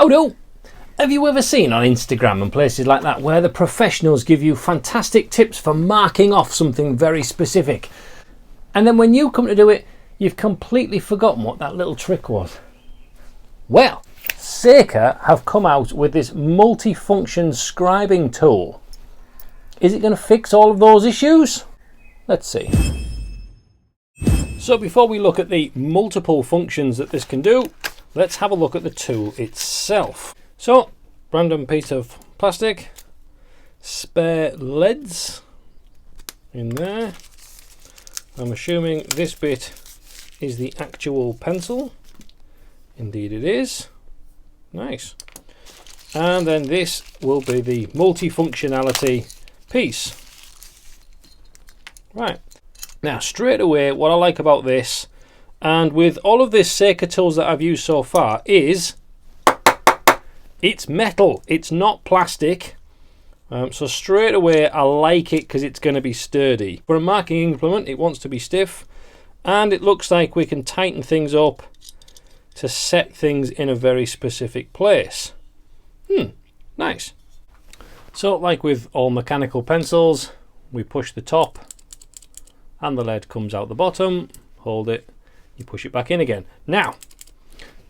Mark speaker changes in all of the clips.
Speaker 1: Oh no! Have you ever seen on Instagram and places like that where the professionals give you fantastic tips for marking off something very specific, and then when you come to do it, you've completely forgotten what that little trick was? Well, Seika have come out with this multi-function scribing tool. Is it going to fix all of those issues? Let's see. So before we look at the multiple functions that this can do, let's have a look at the tool itself. So, random piece of plastic, spare leads in there. I'm assuming this bit is the actual pencil. Indeed it is. Nice. And then this will be the multifunctionality piece. Right. Now straight away, what I like about this, and with all of this Seika tools that I've used so far, is it's metal. It's not plastic. So straight away I like it because it's going to be sturdy. For a marking implement, it wants to be stiff, and it looks like we can tighten things up to set things in a very specific place. Nice. So like with all mechanical pencils, we push the top and the lead comes out the bottom. Hold it, you push it back in again. Now,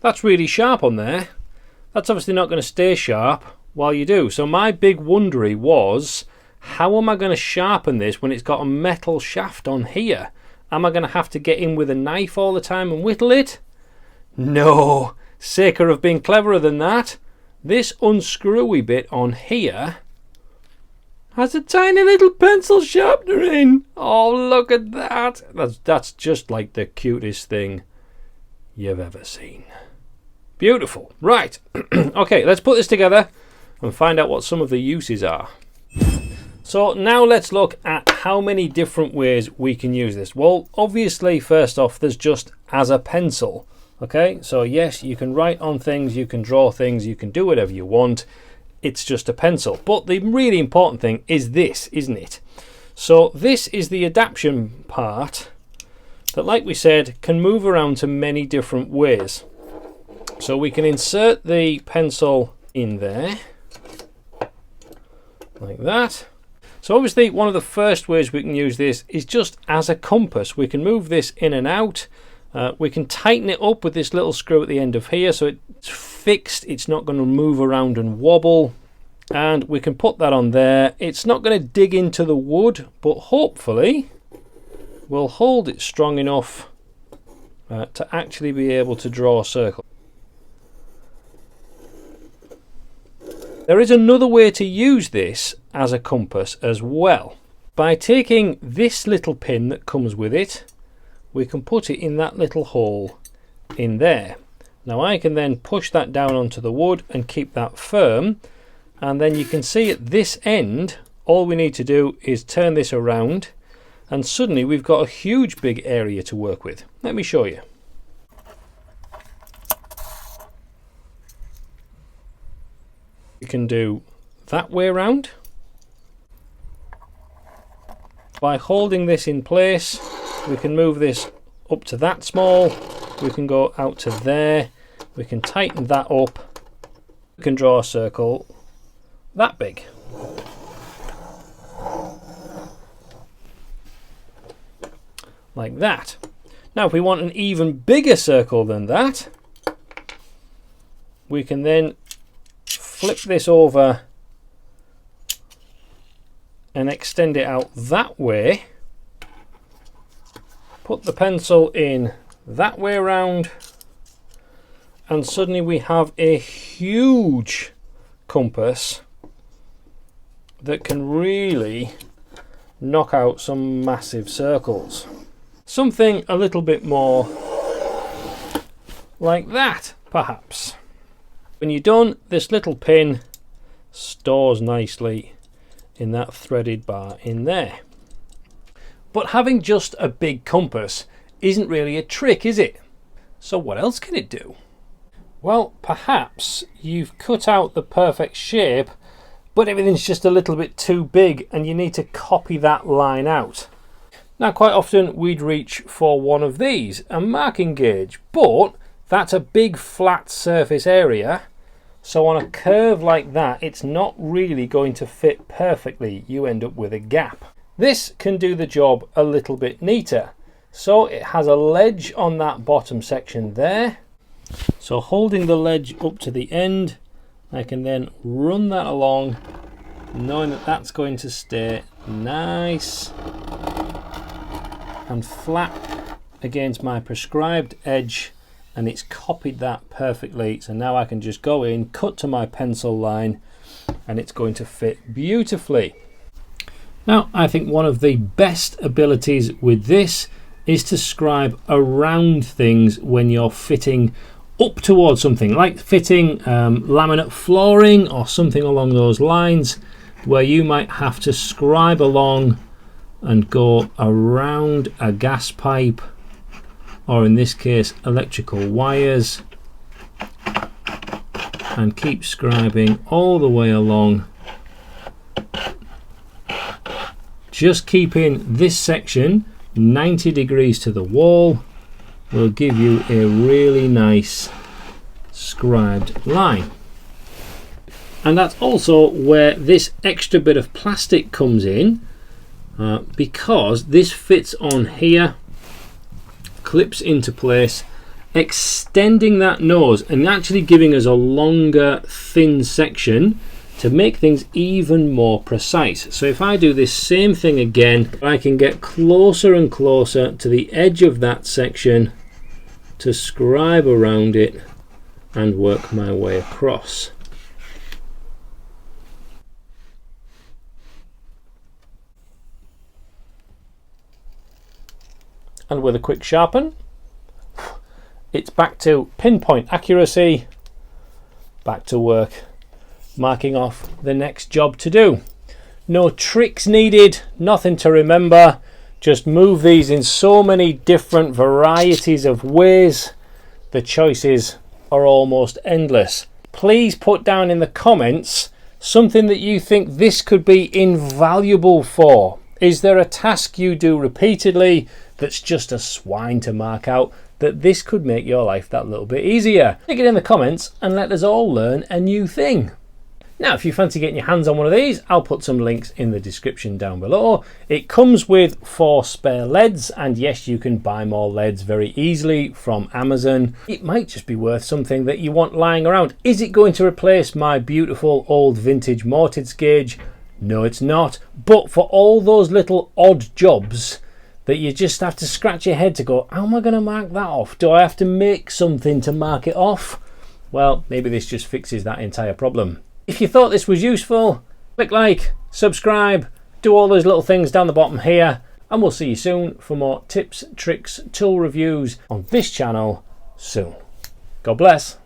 Speaker 1: that's really sharp on there. That's obviously not going to stay sharp while you do. So my big wondery was, how am I going to sharpen this when it's got a metal shaft on here? Am I going to have to get in with a knife all the time and whittle it? No, Seika have been cleverer than that. This unscrewy bit on here has a tiny little pencil sharpener in. Oh, look at that. That's just like the cutest thing you've ever seen. Beautiful. Right. Okay, let's put this together and find out what some of the uses are. So now let's look at how many different ways we can use this. Well, obviously, first off, there's just as a pencil. Okay, so yes, you can write on things, you can draw things, you can do whatever you want. It's just a pencil. But the really important thing is this, isn't it? So this is the adaptation part that, like we said, can move around to many different ways. So we can insert the pencil in there, like that. So obviously one of the first ways we can use this is just as a compass. We can move this in and out. We can tighten it up with this little screw at the end of here so it's fixed, it's not going to move around and wobble, and we can put that on there. It's not going to dig into the wood, but hopefully we'll hold it strong enough to actually be able to draw a circle. There is another way to use this as a compass as well. By taking this little pin that comes with it, we can put it in that little hole in there. Now I can then push that down onto the wood and keep that firm, and then you can see at this end all we need to do is turn this around and suddenly we've got a huge big area to work with. Let me show you. You can do that way around. By holding this in place, we can move this up to that small, we can go out to there, we can tighten that up, we can draw a circle that big. Like that. Now if we want an even bigger circle than that, we can then flip this over and extend it out that way. Put the pencil in that way around, and suddenly we have a huge compass that can really knock out some massive circles. Something a little bit more like that, perhaps. When you're done, this little pin stores nicely in that threaded bar in there. But having just a big compass isn't really a trick, is it? So what else can it do? Well, perhaps you've cut out the perfect shape, but everything's just a little bit too big and you need to copy that line out. Now, quite often we'd reach for one of these, a marking gauge, but that's a big flat surface area. So on a curve like that, it's not really going to fit perfectly. You end up with a gap. This can do the job a little bit neater. So it has a ledge on that bottom section there. So holding the ledge up to the end, I can then run that along, knowing that that's going to stay nice and flat against my prescribed edge, and it's copied that perfectly. So now I can just go in, cut to my pencil line, and it's going to fit beautifully. Now, I think one of the best abilities with this is to scribe around things when you're fitting up towards something, like fitting laminate flooring or something along those lines, where you might have to scribe along and go around a gas pipe, or in this case electrical wires, and keep scribing all the way along, just keeping this section 90 degrees to the wall will give you a really nice scribed line. And that's also where this extra bit of plastic comes in, because this fits on here, clips into place, extending that nose and actually giving us a longer thin section to make things even more precise. So if I do this same thing again, I can get closer and closer to the edge of that section to scribe around it and work my way across. And with a quick sharpen, it's back to pinpoint accuracy, back to work, marking off the next job to do. No tricks needed, nothing to remember, just move these in so many different varieties of ways. The choices are almost endless. Please put down in the comments something that you think this could be invaluable for. Is there a task you do repeatedly that's just a swine to mark out, that this could make your life that little bit easier? Stick it in the comments and let us all learn a new thing. Now, if you fancy getting your hands on one of these, I'll put some links in the description down below. It comes with 4 spare leads, and yes, you can buy more leads very easily from Amazon. It might just be worth something that you want lying around. Is it going to replace my beautiful old vintage Mortise gauge? No, it's not. But for all those little odd jobs that you just have to scratch your head to go, how am I going to mark that off? Do I have to make something to mark it off? Well, maybe this just fixes that entire problem. If you thought this was useful, click like, subscribe, do all those little things down the bottom here, and we'll see you soon for more tips, tricks, tool reviews on this channel soon. God bless.